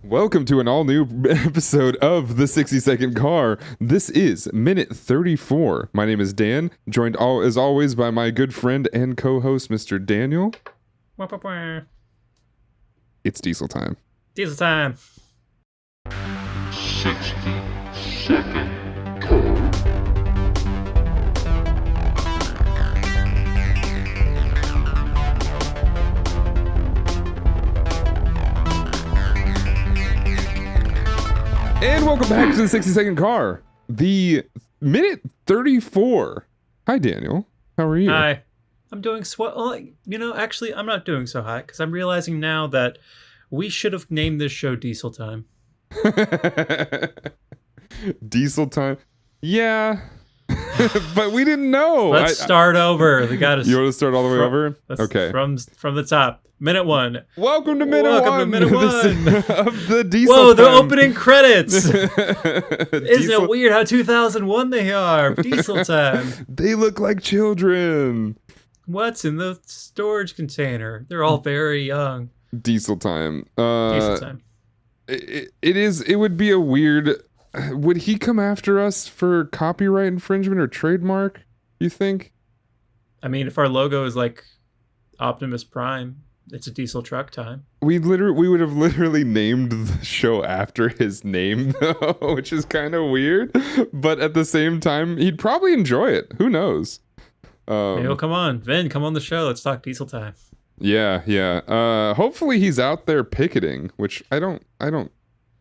Welcome to an all-new episode of The 60-Second Car. This is minute 34. My name is Dan, joined as always by my good friend and co-host, Mr. Daniel. Wah, wah, wah. It's diesel time. Diesel time. 60-second car. And welcome back to The 60-Second Car. The minute 34. Hi, Daniel. How are you? Hi. I'm doing actually, I'm not doing so hot because I'm realizing now that we should have named this show Diesel Time. Diesel time. Yeah. But we didn't know. Let's start over. We got to. You want to start all the way over? Okay. From the top. Minute one. Welcome to minute one. Welcome to minute one. Of the diesel Whoa, the time. opening credits. Isn't Diesel- it weird how 2001 they are? Diesel Time. They look like children. What's in the storage container? They're all very young. Diesel time. Diesel Time. It would be a weird. Would he come after us for copyright infringement or trademark? You think? I mean, if our logo is like Optimus Prime, it's a diesel truck time. We would have literally named the show after his name, though, which is kind of weird. But at the same time, he'd probably enjoy it. Who knows? Maybe he'll come on. Vin, come on the show. Let's talk diesel time. Yeah. Hopefully he's out there picketing, which I don't.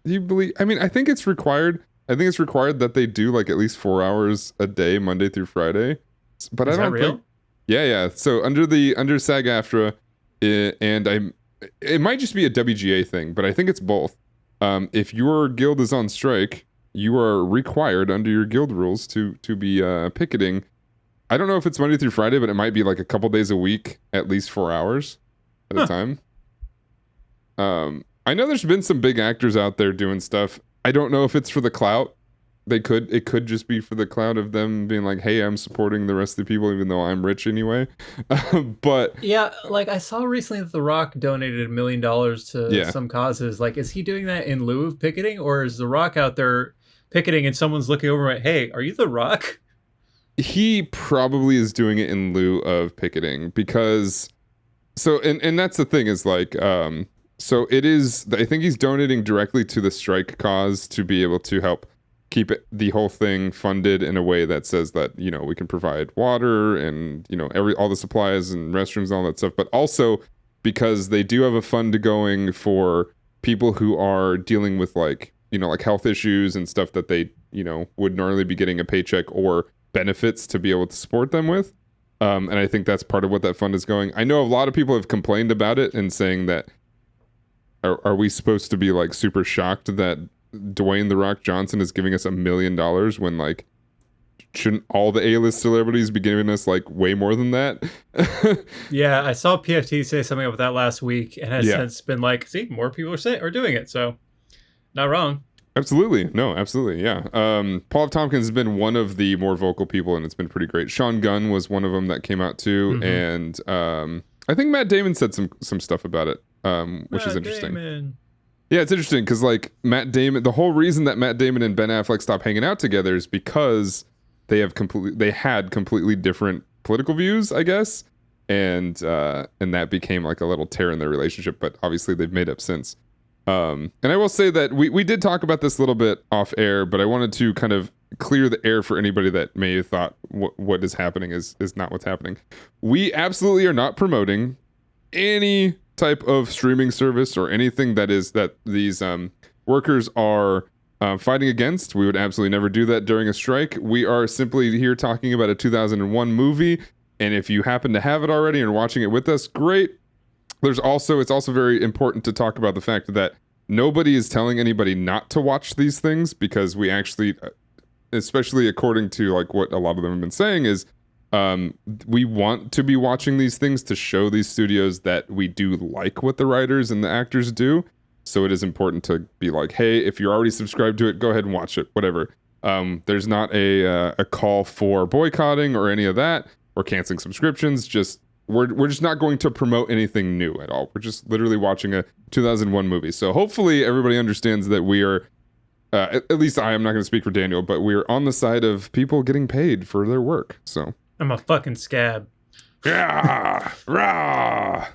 Do you believe? I mean, I think it's required. I think it's required that they do like at least 4 hours a day, Monday through Friday. But Is I don't that real? think. Yeah. So under SAG-AFTRA, it might just be a WGA thing, but I think it's both. If your guild is on strike, you are required under your guild rules to be picketing. I don't know if it's Monday through Friday, but it might be like a couple days a week, at least 4 hours at a time. I know there's been some big actors out there doing stuff. I don't know if it's for the clout. It could just be for the clout of them being like, hey, I'm supporting the rest of the people, even though I'm rich anyway. But Yeah, like I saw recently that The Rock donated $1 million to some causes. Like, is he doing that in lieu of picketing, or is The Rock out there picketing and someone's looking over like, hey, are you The Rock? he probably is doing it in lieu of picketing because and that's the thing is like so it is, I think he's donating directly to the strike cause to be able to help keep the whole thing funded in a way that says that, you know, we can provide water and, you know, all the supplies and restrooms and all that stuff, but also because they do have a fund going for people who are dealing with like, you know, like health issues and stuff that they, you know, would normally be getting a paycheck or benefits to be able to support them with. And I think that's part of what that fund is going. I know a lot of people have complained about it and saying that, are we supposed to be like super shocked that Dwayne "The Rock" Johnson is giving us $1 million when like shouldn't all the A-list celebrities be giving us like way more than that? Yeah, I saw PFT say something about that last week, and has since been like, see, more people are doing it, so not wrong. Absolutely. No, absolutely. Yeah. Paul F. Tompkins has been one of the more vocal people, and it's been pretty great. Sean Gunn was one of them that came out too. Mm-hmm. And I think Matt Damon said some stuff about it, which is interesting. Damon. Yeah, it's interesting because like Matt Damon, the whole reason that Matt Damon and Ben Affleck stopped hanging out together is because they had completely different political views, I guess. And that became like a little tear in their relationship, but obviously they've made up since. And I will say that we did talk about this a little bit off air, but I wanted to kind of clear the air for anybody that may have thought what is happening is not what's happening. We absolutely are not promoting any type of streaming service or anything that these workers are fighting against. We would absolutely never do that during a strike. We are simply here talking about a 2001 movie, and if you happen to have it already and watching it with us, great. It's also very important to talk about the fact that nobody is telling anybody not to watch these things, because we actually, especially according to like what a lot of them have been saying, is we want to be watching these things to show these studios that we do like what the writers and the actors do. So it is important to be like, hey, if you're already subscribed to it, go ahead and watch it, whatever. There's not a call for boycotting or any of that or canceling subscriptions. Just we're just not going to promote anything new at all. We're just literally watching a 2001 movie. So hopefully everybody understands that we are, at least I am not going to speak for Daniel, but we're on the side of people getting paid for their work. So I'm a fucking scab. Yeah, rah.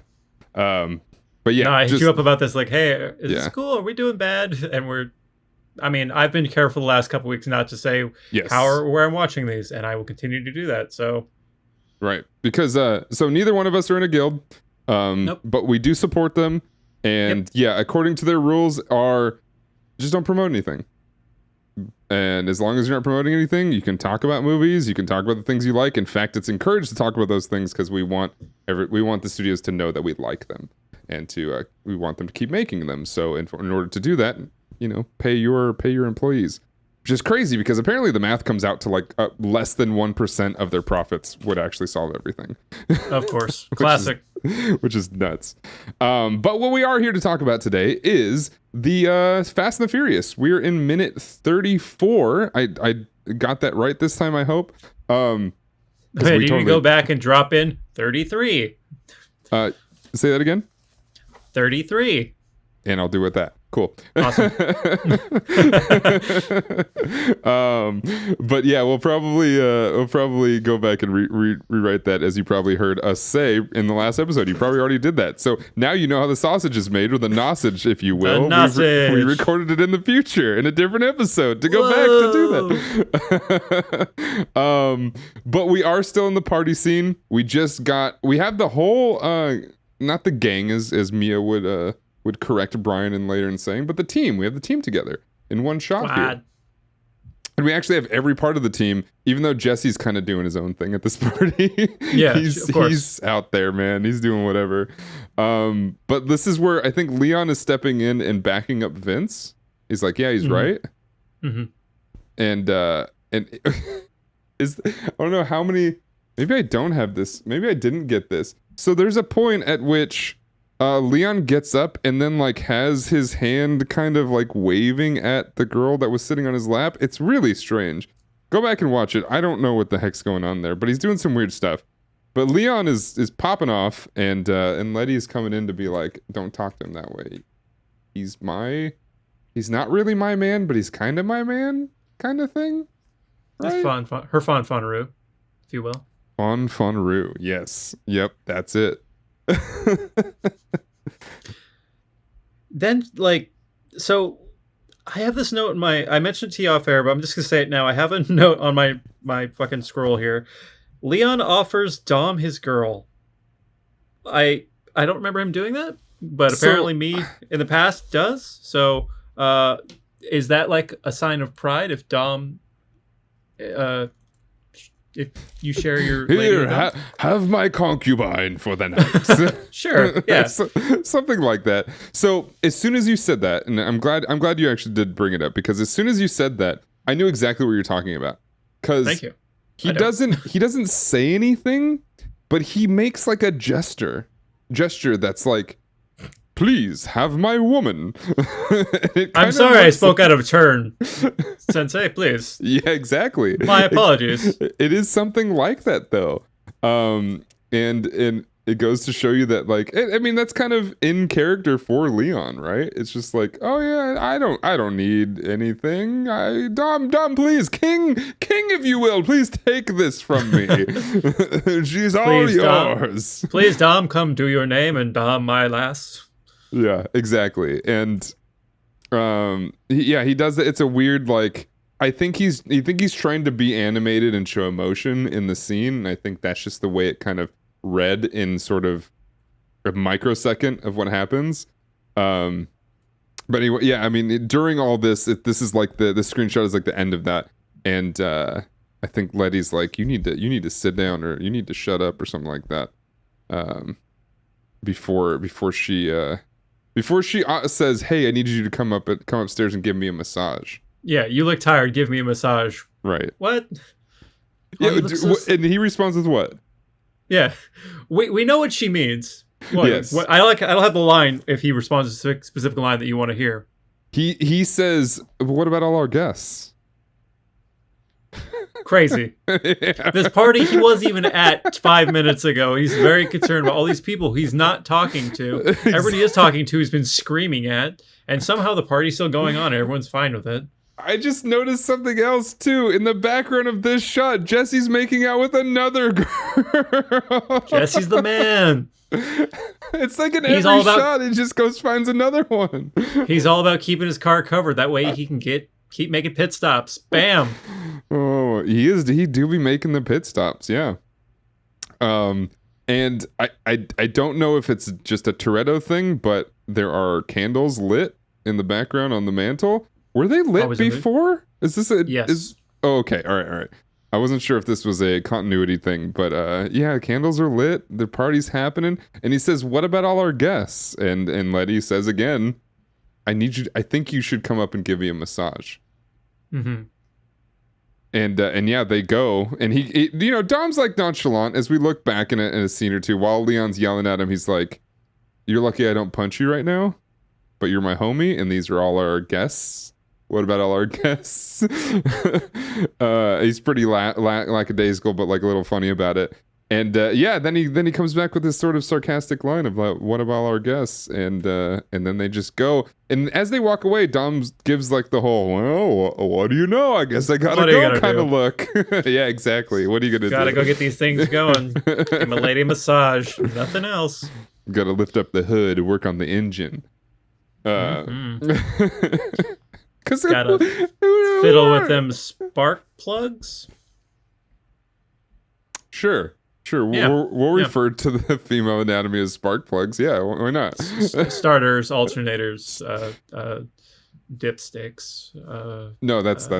But yeah, no, I hit you up about this. Like, hey, is this cool? Are we doing bad? And I've been careful the last couple weeks not to say how or where I'm watching these, and I will continue to do that. So. Right, because so neither one of us are in a guild, nope. but we do support them, and according to their rules, are just don't promote anything. And as long as you're not promoting anything, you can talk about movies, you can talk about the things you like. In fact, it's encouraged to talk about those things because we want the studios to know that we like them, and we want them to keep making them. So in order to do that, pay your employees. Which is crazy because apparently the math comes out to like less than 1% of their profits would actually solve everything. Of course. Classic. Which is nuts. But what we are here to talk about today is the Fast and the Furious. We're in minute 34. I got that right this time, I hope. Okay, you can go back and drop in 33. Say that again? 33. And I'll do with that. Cool. Awesome. But yeah, we'll probably go back and rewrite that, as you probably heard us say in the last episode. You probably already did that. So now you know how the sausage is made, or the nosage, if you will. We recorded it in the future in a different episode to go back to do that. But we are still in the party scene. We have the whole not the gang as Mia would correct Brian in later in saying, but the team. We have the team together in one shot here. And we actually have every part of the team, even though Jesse's kind of doing his own thing at this party. Yeah, of course. He's out there, man. He's doing whatever. But this is where I think Leon is stepping in and backing up Vince. He's like, yeah, he's right. Mm-hmm. And I don't know how many, maybe I don't have this. Maybe I didn't get this. So there's a point at which Leon gets up and then like has his hand kind of like waving at the girl that was sitting on his lap. It's really strange. Go back and watch it. I don't know what the heck's going on there, but he's doing some weird stuff. But Leon is popping off, and Letty's coming in to be like, don't talk to him that way. He's not really my man, but he's kind of my man, kind of thing. Right? That's fun. Her Fonroo, if you will. Fonroo. Yes. Yep. That's it. Then, so I have this note in I mentioned it to you off air, but I'm just gonna say it now. I have a note on my fucking scroll here. Leon offers Dom his girl. I don't remember him doing that, but apparently me in the past does. So is that like a sign of pride if Dom if you share your here, have my concubine for the night. Sure, yeah, something like that. So as soon as you said that, and I'm glad you actually did bring it up, because as soon as you said that, I knew exactly what you're talking about. Because thank you. He doesn't say anything, but he makes like a gesture that's like, please have my woman. I'm sorry I spoke out of turn. Sensei, please. Yeah, exactly. My apologies. It is something like that, though. And it goes to show you that, like, I mean, that's kind of in character for Leon, right? It's just like, oh yeah, I don't need anything. Dom, please, King, if you will, please take this from me. She's all yours. Dom. Please, Dom, come do your name, and Dom, my lass. Yeah, exactly. And he does that. It's a weird, like, I think he's trying to be animated and show emotion in the scene, and I think that's just the way it kind of read in sort of a microsecond of what happens. But anyway, yeah, I mean, during all this, this is like the screenshot is like the end of that, and I think Letty's like, you need to sit down, or you need to shut up, or something like that. Before she says, hey, I need you to come upstairs and give me a massage. Yeah, you look tired. Give me a massage. Right. What? Yeah, and he responds with what? Yeah, we know what she means. What, yes. I don't have the line if he responds to a specific line that you want to hear. He says, what about all our guests? Crazy. Yeah. This party he wasn't even at 5 minutes ago. He's very concerned about all these people he's not talking to. Everybody is talking to, he's been screaming at, and somehow the party's still going on. Everyone's fine with it. I just noticed something else too. In the background of this shot, Jesse's making out with another girl. Jesse's the man. It's like in He's every all about- shot, he just goes finds another one. He's all about keeping his car covered. That way he can keep making pit stops. Bam. Oh, he is. He do be making the pit stops, yeah. And I don't know if it's just a Toretto thing, but there are candles lit in the background on the mantle. Were they lit before? Is this a yes? Oh, okay. All right. I wasn't sure if this was a continuity thing, but yeah, candles are lit. The party's happening, and he says, "What about all our guests?" And Letty says again, I think you should come up and give me a massage." Mm-hmm. And yeah, they go, and he Dom's like nonchalant as we look back in a scene or two while Leon's yelling at him. He's like, "You're lucky I don't punch you right now, but you're my homie, and these are all our guests. What about all our guests?" He's pretty lackadaisical, but like a little funny about it. And yeah, then he comes back with this sort of sarcastic line of "What about all our guests?" And then they just go. And as they walk away, Dom gives like the whole, "Well, what do you know? I guess I gotta go" kind of look. Yeah, exactly. What are you gonna do? Gotta go get these things going. Give my lady a massage. Nothing else. Gotta lift up the hood, work on the engine. Cause gotta fiddle with them spark plugs. Sure. Yeah. We'll refer to the female anatomy as spark plugs. Yeah, why not? Starters, alternators, dipsticks. No, that's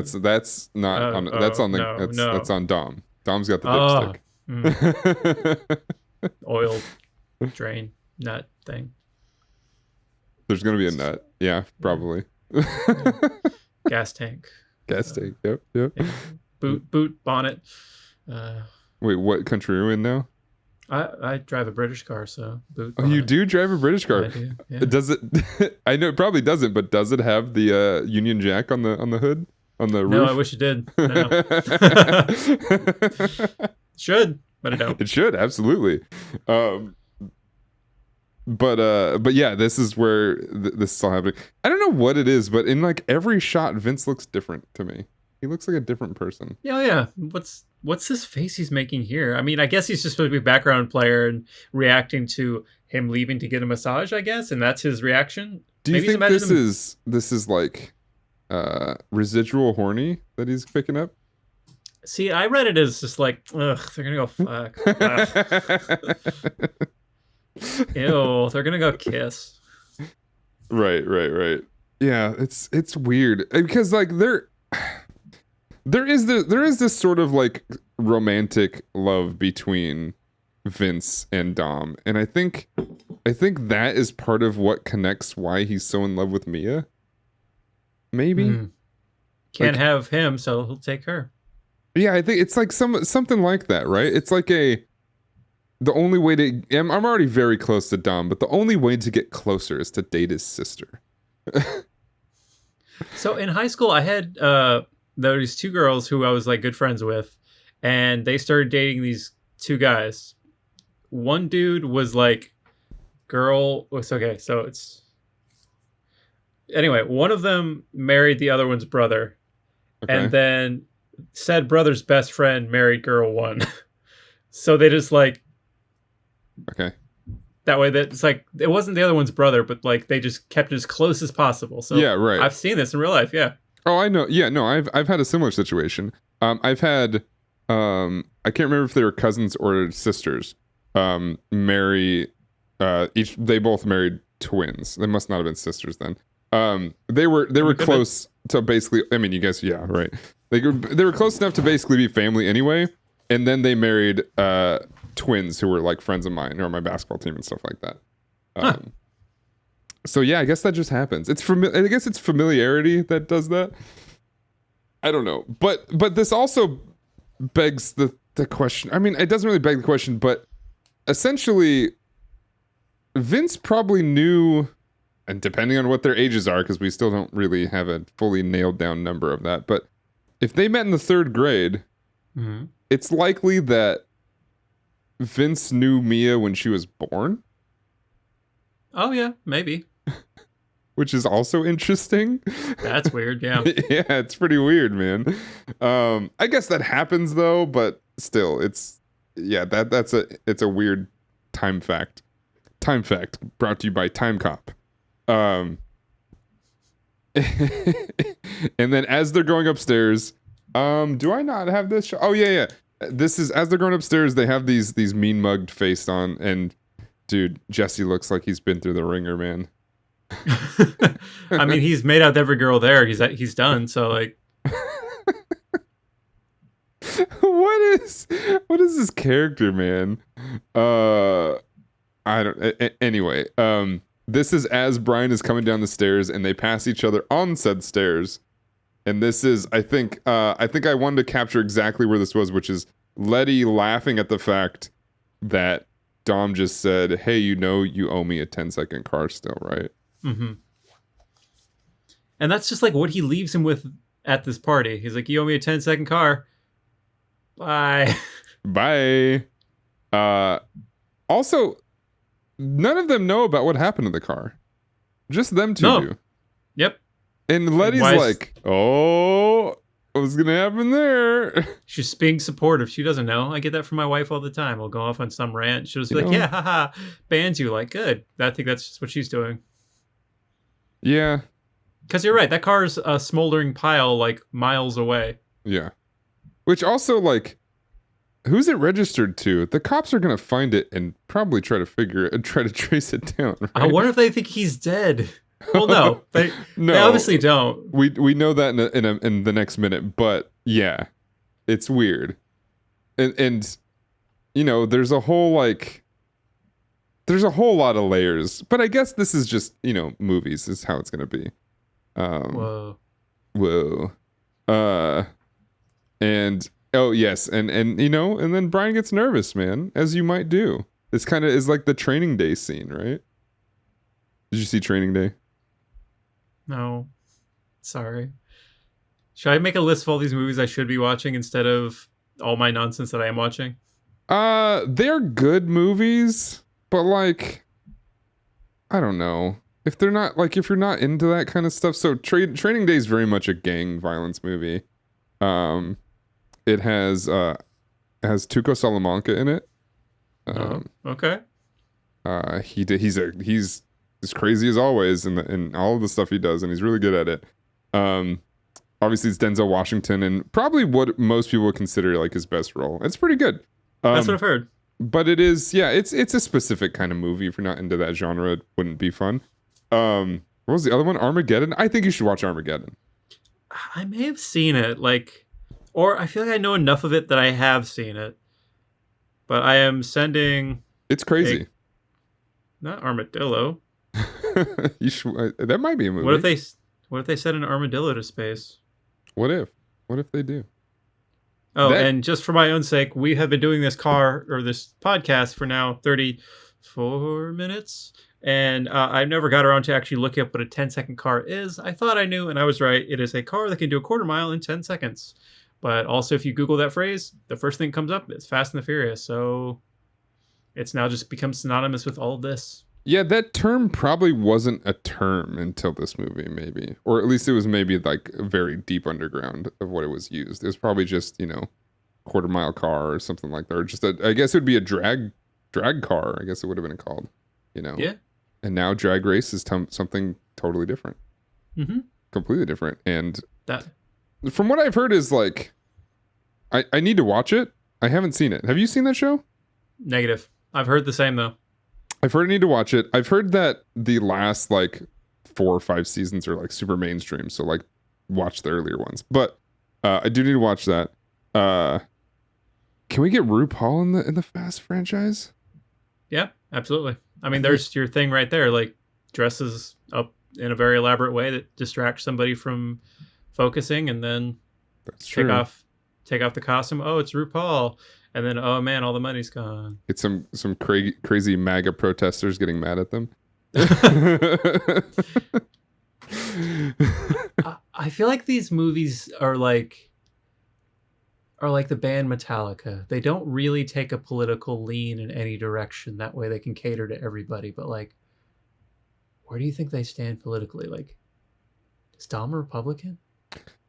not on. That's on the. That's on Dom. Dom's got the dipstick. Oil drain nut thing. There's gonna be a nut. Yeah, probably. Gas tank. Gas tank. Yep. Yeah. Boot bonnet. Wait, what country are we in now? I drive a British car, so boot. Oh, you do drive a British car? I do, yeah. Does it? I know it probably doesn't, but does it have the Union Jack on the hood, on the roof? No, I wish it did. No. Should, but I don't. It should, absolutely. But yeah, this is where this is all happening. I don't know what it is, but in like every shot, Vince looks different to me. He looks like a different person. Yeah. What's this face he's making here? I mean, I guess he's just supposed to be a background player and reacting to him leaving to get a massage, I guess, and that's his reaction. Do you think this is like residual horny that he's picking up? See, I read it as just like, ugh, they're gonna go fuck. Ew, they're gonna go kiss. Right. Yeah, it's weird because like there is this sort of like romantic love between Vince and Dom, and I think that is part of what connects why he's so in love with Mia. Maybe Can't have him, so he'll take her. Yeah, I think it's like something like that, right? It's like the only way to I'm already very close to Dom, but the only way to get closer is to date his sister. So in high school, I had there were these two girls who I was like good friends with, and they started dating these two guys. One dude was like, okay, so it's anyway. One of them married the other one's brother, and then said brother's best friend married girl one. So they just like, that way that it's like it wasn't the other one's brother, but like they just kept it as close as possible. So yeah, right. I've seen this in real life. Yeah. Oh, I know. Yeah, no, I've had a similar situation. I've had I can't remember if they were cousins or sisters. Marry they both married twins. They must not have been sisters then. They were close to basically. I mean, you guys, yeah, right. They were close enough to basically be family anyway. And then they married twins who were like friends of mine or on my basketball team and stuff like that. So yeah, I guess that just happens. I guess it's familiarity that does that. I don't know, but this also begs the question. I mean, it doesn't really beg the question, but essentially, Vince probably knew, and depending on what their ages are, because we still don't really have a fully nailed down number of that. But if they met in the third grade, Mhm. It's likely that Vince knew Mia when she was born, Oh yeah, maybe. which is also interesting. That's weird. Yeah. Yeah, it's pretty weird, man. I guess that happens though, but still, it's it's a weird time fact. Time fact brought to you by Time Cop. Um, and then as they're going upstairs, do I not have this? Oh yeah. This is as they're going upstairs. They have these mean mugged face on, and dude, Jesse looks like he's been through the ringer, man. I mean, he's made out with every girl there. He's done. So like, what is this character, man? I don't. Anyway, this is as Brian is coming down the stairs, and they pass each other on said stairs. And this is, I think I wanted to capture exactly where this was, which is Letty laughing at the fact that Dom just said, "Hey, you owe me a 10-second car still, right?" mm-hmm. And that's just like what he leaves him with at this party. He's like, "You owe me a 10-second car. Bye." Bye. Also, none of them know about what happened to the car. Just them two do. Yep. And Letty's like, "Oh, what's gonna happen there?" She's being supportive. She doesn't know. I get that from my wife all the time. I'll go off on some rant. She'll just be like, "Yeah, haha, bans you." Like, good. I think that's just what she's doing. Yeah. Because you're right. That car's a smoldering pile like miles away. Yeah. Which also, like, who's it registered to? The cops are gonna find it and probably try to trace it down. Right? I wonder if they think he's dead. Well, no, they obviously don't. We know that in the next minute, but yeah, it's weird, and you know, there's a whole lot of layers. But I guess this is just, you know, movies is how it's gonna be. Whoa. And oh yes, and you know, and then Brian gets nervous, man, as you might do. This kind of is like the Training Day scene, right? Did you see Training Day? No. Sorry. Should I make a list of all these movies I should be watching instead of all my nonsense that I am watching? They're good movies, but like, I don't know. If you're not into that kind of stuff. So Training Day is very much a gang violence movie. It has Tuco Salamanca in it. Okay. He's as crazy as always in all of the stuff he does, and he's really good at it. Obviously it's Denzel Washington, and probably what most people would consider like his best role. It's pretty good. That's what I've heard. But it is, yeah, it's a specific kind of movie. If you're not into that genre, it wouldn't be fun. What was the other one? Armageddon? I think you should watch Armageddon. I may have seen it, or I feel like I know enough of it that I have seen it. But I am sending... It's crazy. Not Armadillo. That might be a movie. What if they send an armadillo to space? What if they do? Oh, and just for my own sake, we have been doing this podcast for now 34 minutes, and I never got around to actually looking up what a 10-second car is. I thought I knew, and I was right. It is a car that can do a quarter mile in 10 seconds. But also, if you Google that phrase, the first thing that comes up is Fast and the Furious. So it's now just become synonymous with all of this. Yeah, that term probably wasn't a term until this movie, maybe. Or at least it was maybe like a very deep underground of what it was used. It was probably just, you know, quarter mile car or something like that. Or just I guess it would be a drag car, I guess it would have been called, you know. Yeah. And now drag race is something totally different. Mm-hmm. Completely different. And that, from what I've heard is like, I need to watch it. I haven't seen it. Have you seen that show? Negative. I've heard the same though. I've heard I need to watch it. I've heard that the last like 4 or 5 seasons are like super mainstream, so like watch the earlier ones. But I do need to watch that. Can we get RuPaul in the Fast franchise? Yeah, absolutely. I mean, there's your thing right there. Like dresses up in a very elaborate way that distracts somebody from focusing, and then take off the costume. Oh, it's RuPaul. And then, oh man, all the money's gone. It's some crazy MAGA protesters getting mad at them. I feel like these movies are like, are like the band Metallica. They don't really take a political lean in any direction. That way they can cater to everybody. But like, where do you think they stand politically? Like, is Dom a Republican?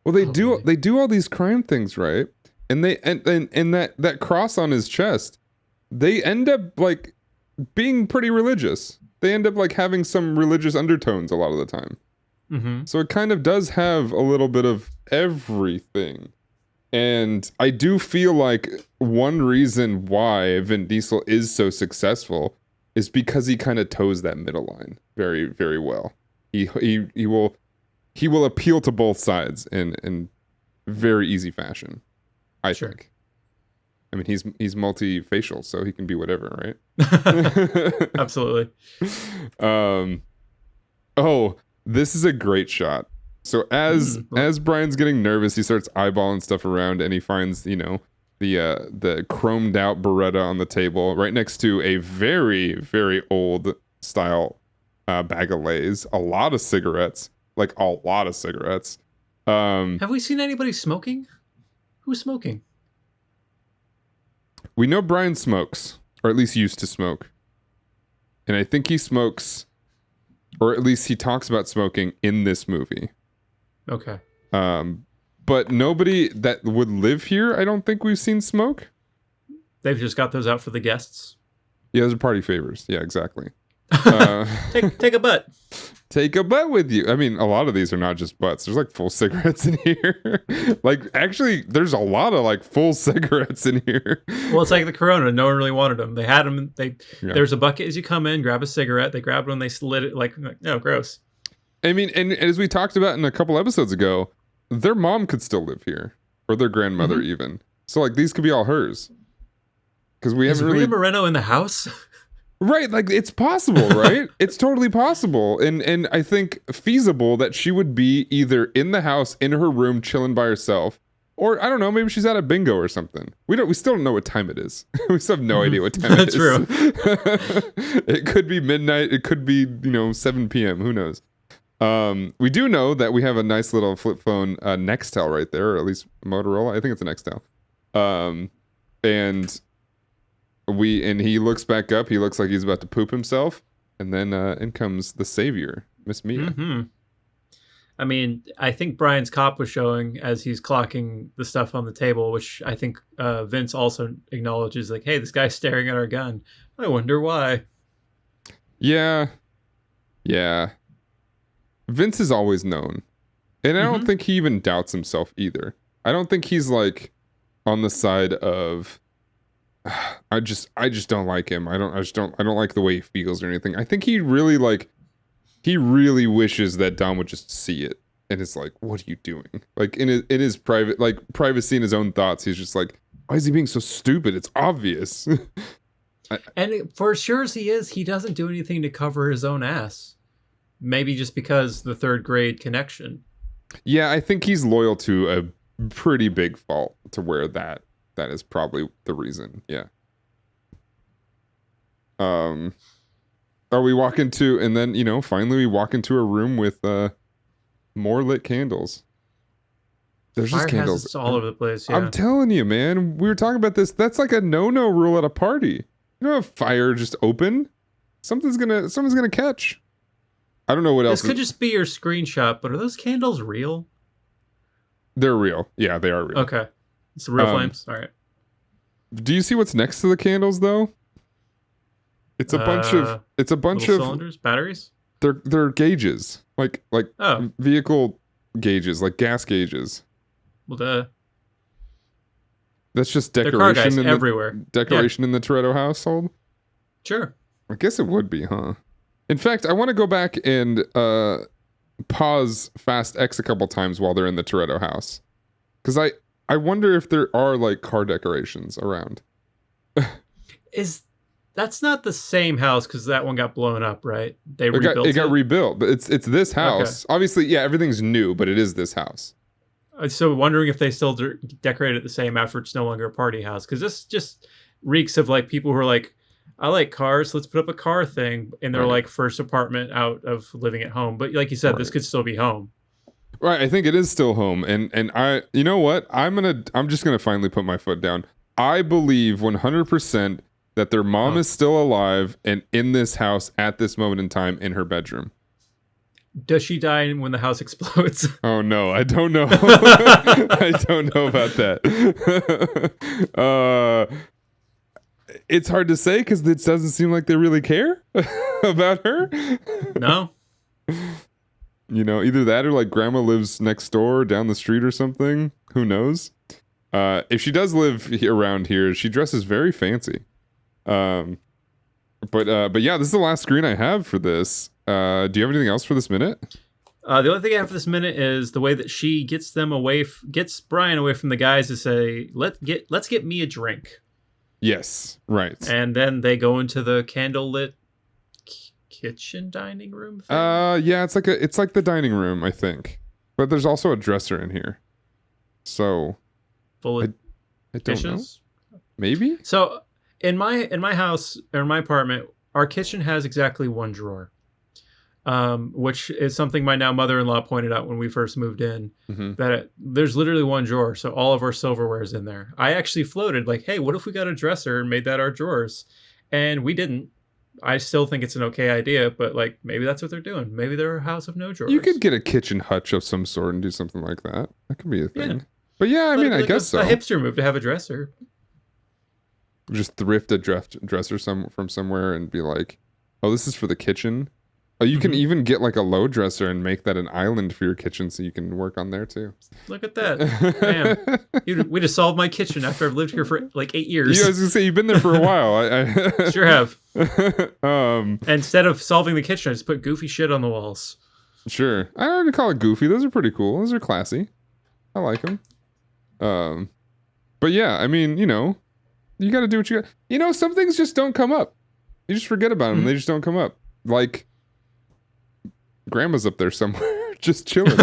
Well, Probably. they do all these crime things, right? And they and that cross on his chest, they end up like being pretty religious. They end up like having some religious undertones a lot of the time. Mm-hmm. So it kind of does have a little bit of everything. And I do feel like one reason why Vin Diesel is so successful is because he kind of toes that middle line very, very well. He will appeal to both sides in very easy fashion, I think. I mean, he's multifacial, so he can be whatever, right? Absolutely. Oh, this is a great shot. So as Brian's getting nervous, he starts eyeballing stuff around, and he finds, you know, the chromed out Beretta on the table right next to a very, very old style bag of Lay's, a lot of cigarettes, like a lot of cigarettes. Have we seen anybody smoking? Who's smoking? We know Brian smokes, or at least used to smoke. And I think he smokes, or at least he talks about smoking in this movie. Okay. But nobody that would live here, I don't think we've seen smoke. They've just got those out for the guests. Yeah, those are party favors. Yeah, exactly. Take a butt. Take a butt with you. I mean, a lot of these are not just butts. There's like full cigarettes in here. Like, actually, there's a lot of like full cigarettes in here. Well, it's like the Corona. No one really wanted them. They had them. There's a bucket as you come in, grab a cigarette. They grabbed one, they slid it. Like, no, gross. I mean, and as we talked about in a couple episodes ago, their mom could still live here, or their grandmother even. So like, these could be all hers. Because we haven't really. Is Rita Moreno in the house? Right, like it's possible, right? It's totally possible, and I think feasible that she would be either in the house, in her room, chilling by herself, or I don't know, maybe she's at a bingo or something. We still don't know what time it is. We still have no idea what time it is. That's true. It could be midnight. It could be 7 p.m. Who knows? We do know that we have a nice little flip phone Nextel right there, or at least Motorola. I think it's a Nextel, and. And he looks back up. He looks like he's about to poop himself, and then in comes the savior, Miss Mia. Mm-hmm. I mean, I think Brian's cop was showing as he's clocking the stuff on the table, which I think Vince also acknowledges, like, "Hey, this guy's staring at our gun. I wonder why." Yeah. Vince is always known, and I don't think he even doubts himself either. I don't think he's like on the side of. I just don't like him. I don't like the way he feels or anything. I think he really wishes that Dom would just see it, and it's like, what are you doing? Like in his private, like privacy in his own thoughts, he's just like, why is he being so stupid? It's obvious. And for sure as he is, he doesn't do anything to cover his own ass. Maybe just because the third grade connection. Yeah, I think he's loyal to a pretty big fault to where that is probably the reason. Yeah. We walk into, and then, finally we walk into a room with more lit candles. There's Fire just candles hazards all over the place. Yeah. I'm telling you, man. We were talking about this. That's like a no-no rule at a party. You don't have fire just open. Someone's gonna catch. I don't know what else. This could just be your screenshot, but are those candles real? They're real. Yeah, they are real. Okay. It's real flames. All right. Do you see what's next to the candles, though? It's a bunch of cylinders, batteries. They're gauges, like vehicle gauges, like gas gauges. Well, duh. That's just They're car guys decoration everywhere. In the Toretto household. Sure. I guess it would be, huh? In fact, I want to go back and pause Fast X a couple times while they're in the Toretto house, because I wonder if there are like car decorations around. That's not the same house because that one got blown up, right? It got rebuilt, but it's this house. Okay. Obviously, yeah, everything's new, but it is this house. So wondering if they still decorate it the same after it's no longer a party house, because this just reeks of like people who are like, I like cars, let's put up a car thing in their like first apartment out of living at home. But like you said, this could still be home. Right, I think it is still home, and I, you know what? I'm just gonna finally put my foot down. I believe 100% that their mom is still alive and in this house at this moment in time in her bedroom. Does she die when the house explodes? Oh no, I don't know. I don't know about that. It's hard to say because it doesn't seem like they really care about her. No. You know, either that or like grandma lives next door, down the street or something. Who knows? If she does live around here, she dresses very fancy. But yeah, this is the last screen I have for this. Do you have anything else for this minute? The only thing I have for this minute is the way that she gets them away, gets Brian away from the guys to say, let's get me a drink. Yes, right. And then they go into the candlelit kitchen dining room thing? Yeah, it's like the dining room, I think. But there's also a dresser in here. So full of I don't dishes? know. Maybe? So in my house or in my apartment, our kitchen has exactly one drawer. Which is something my now mother-in-law pointed out when we first moved in, that there's literally one drawer. So all of our silverware is in there. I actually floated like, hey, what if we got a dresser and made that our drawers? And we didn't. I still think it's an okay idea, but like maybe that's what they're doing. Maybe they're a house of no drawers. You could get a kitchen hutch of some sort and do something like that. That could be a thing. Yeah. But yeah, I mean, I guess so. A hipster move to have a dresser. Just thrift a dresser from somewhere and be like, oh, this is for the kitchen. Oh, you can even get like a low dresser and make that an island for your kitchen so you can work on there too. Look at that. Damn. We just solved my kitchen after I've lived here for like 8 years. Yeah, I was going to say, you've been there for a while. I sure have. Instead of solving the kitchen, I just put goofy shit on the walls. Sure. I don't call it goofy. Those are pretty cool. Those are classy. I like them. But yeah, I mean, you know, you got to do what you got. You know, some things just don't come up. You just forget about them. They just don't come up. Like, grandma's up there somewhere, just chilling.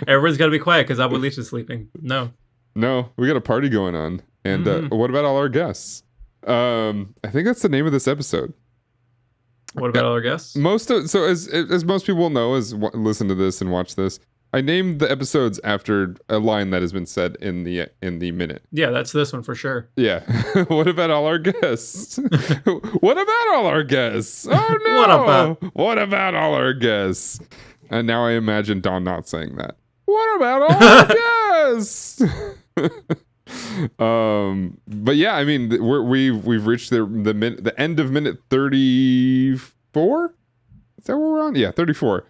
Everyone's got to be quiet because Abuelita's sleeping. No, we got a party going on. And what about all our guests? I think that's the name of this episode. What about all our guests? So as most people know, listen to this and watch this, I named the episodes after a line that has been said in the minute. Yeah, that's this one for sure. Yeah. What about all our guests? What about all our guests? Oh no! What about all our guests? And now I imagine Don not saying that. What about all our guests? But yeah, I mean, we've reached the end of minute 34. Is that what we're on? Yeah, 34.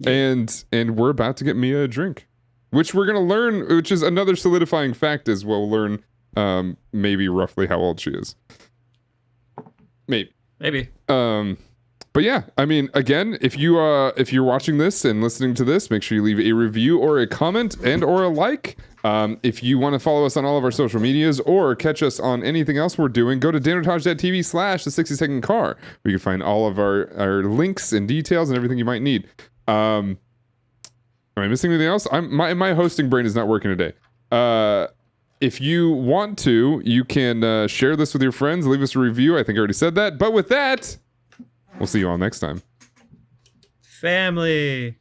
And we're about to get Mia a drink, which we're gonna learn, which is another solidifying fact, is we'll learn maybe roughly how old she is. Maybe. But yeah, I mean, again, if you're watching this and listening to this, make sure you leave a review or a comment and or a like. If you want to follow us on all of our social medias or catch us on anything else we're doing, go to danotage.tv/the 60-second car. We can find all of our links and details and everything you might need. Am I missing anything else? My hosting brain is not working today. If you want to, you can share this with your friends, leave us a review. I think I already said that. But with that, we'll see you all next time. Family.